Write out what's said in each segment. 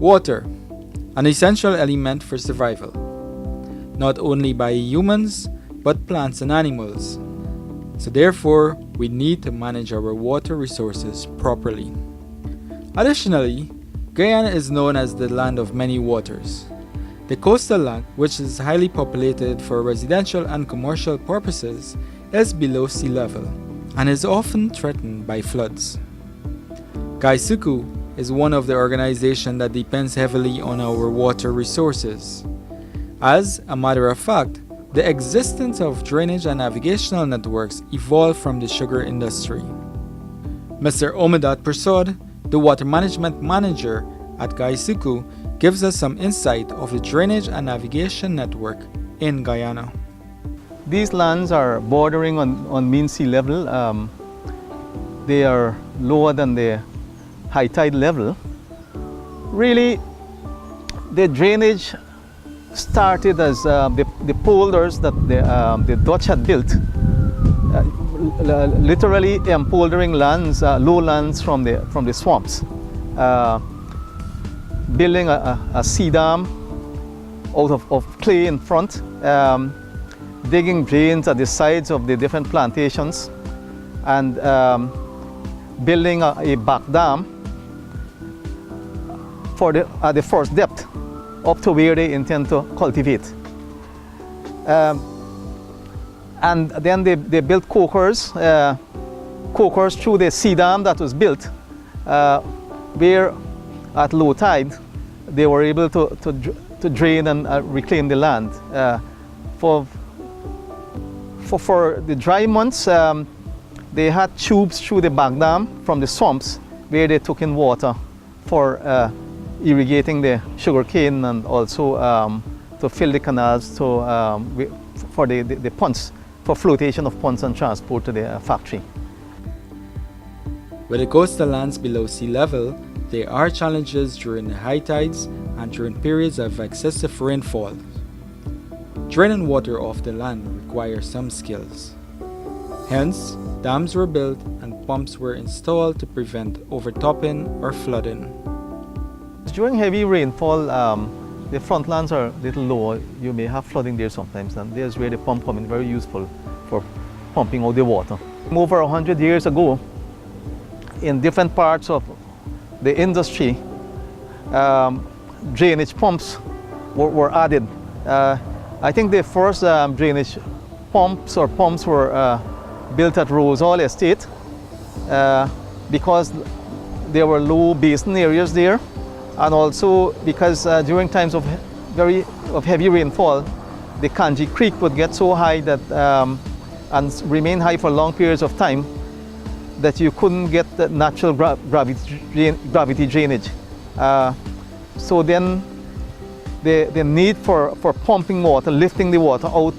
Water, an essential element for survival, not only by humans but plants and animals. So therefore, we need to manage our water resources properly. Additionally, Guyana is known as the land of many waters. The coastal land, which is highly populated for residential and commercial purposes, is below sea level and is often threatened by floods. Gaisuku is one of the organizations that depends heavily on our water resources. As a matter of fact, the existence of drainage and navigational networks evolved from the sugar industry. Mr. Omedat Prasad, the water management manager at Gaisuku, gives us some insight of the drainage and navigation network in Guyana. These lands are bordering on mean sea level. They are lower than the high tide level. Really, the drainage started as the polders that the Dutch had built, literally empoldering lands, lowlands from the swamps, building a sea dam out of clay in front, digging drains at the sides of the different plantations, and building a back dam at the first depth up to where they intend to cultivate. And then they built cokers through the sea dam that was built, where at low tide they were able to drain and reclaim the land. For the dry months, they had tubes through the back dam from the swamps where they took in water for irrigating the sugar cane and also to fill the canals for the ponds, for flotation of ponds and transport to the factory. With the coastal lands below sea level, there are challenges during the high tides and during periods of excessive rainfall. Draining water off the land requires some skills. Hence, dams were built and pumps were installed to prevent overtopping or flooding. During heavy rainfall, the front lands are a little lower. You may have flooding there sometimes, and there's where the pump comes in very useful for pumping out the water. Over 100 years ago, in different parts of the industry, drainage pumps were added. I think the first drainage pumps were built at Rose Hall Estate because there were low basin areas there, and also because during times of heavy rainfall, the Kanji Creek would get so high that and remain high for long periods of time that you couldn't get the natural gravity drainage. So then the need for pumping water, lifting the water out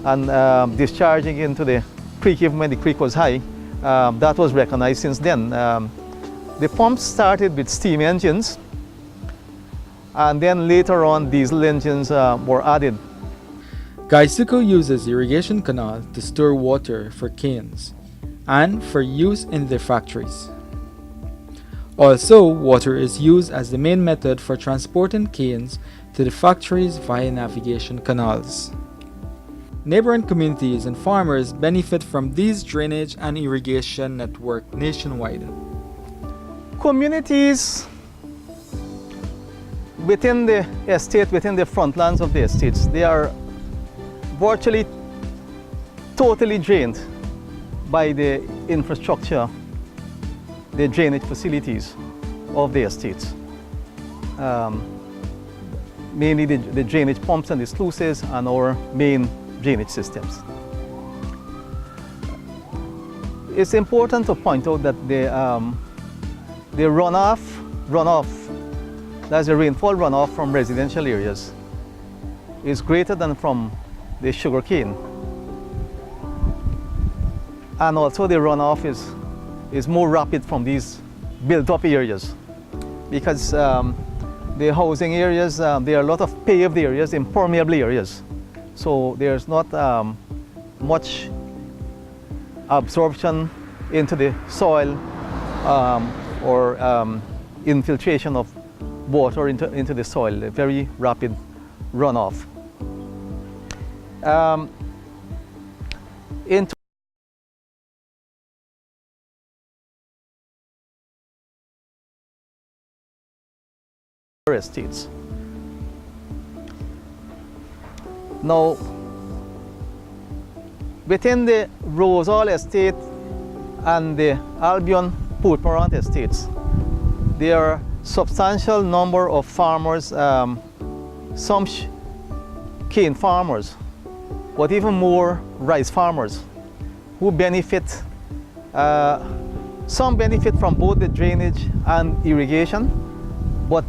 and discharging into the creek even when the creek was high, that was recognized since then. The pumps started with steam engines, and then later on diesel engines were added. Gaisuku uses irrigation canal to store water for canes and for use in their factories. Also, water is used as the main method for transporting canes to the factories via navigation canals. Neighboring communities and farmers benefit from these drainage and irrigation network nationwide. Communities within the estate, within the frontlands of the estates, they are virtually totally drained by the infrastructure, the drainage facilities of the estates. Mainly the drainage pumps and the sluices and our main drainage systems. It's important to point out that the runoff, that's the rainfall runoff from residential areas, is greater than from the sugarcane. And also the runoff is more rapid from these built-up areas, because the housing areas, there are a lot of paved areas, impermeable areas. So there's not much absorption into the soil or infiltration of water into the soil, a very rapid runoff. In estates. Now, within the Rosal estate and the Albion Port estates, there are substantial number of farmers, some cane farmers, but even more rice farmers who benefit. Some benefit from both the drainage and irrigation, but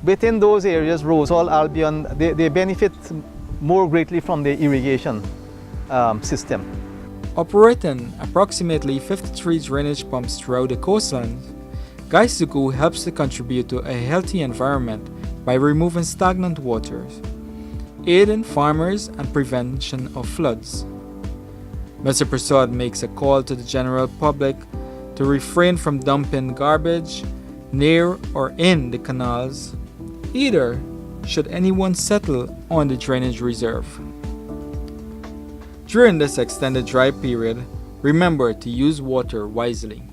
within those areas, Rosal, Albion, they benefit more greatly from the irrigation system. Operating approximately 53 drainage pumps throughout the coastline, Gaisuku helps to contribute to a healthy environment by removing stagnant waters, aiding farmers and prevention of floods. Mr. Prasad makes a call to the general public to refrain from dumping garbage near or in the canals, either should anyone settle on the drainage reserve. During this extended dry period, remember to use water wisely.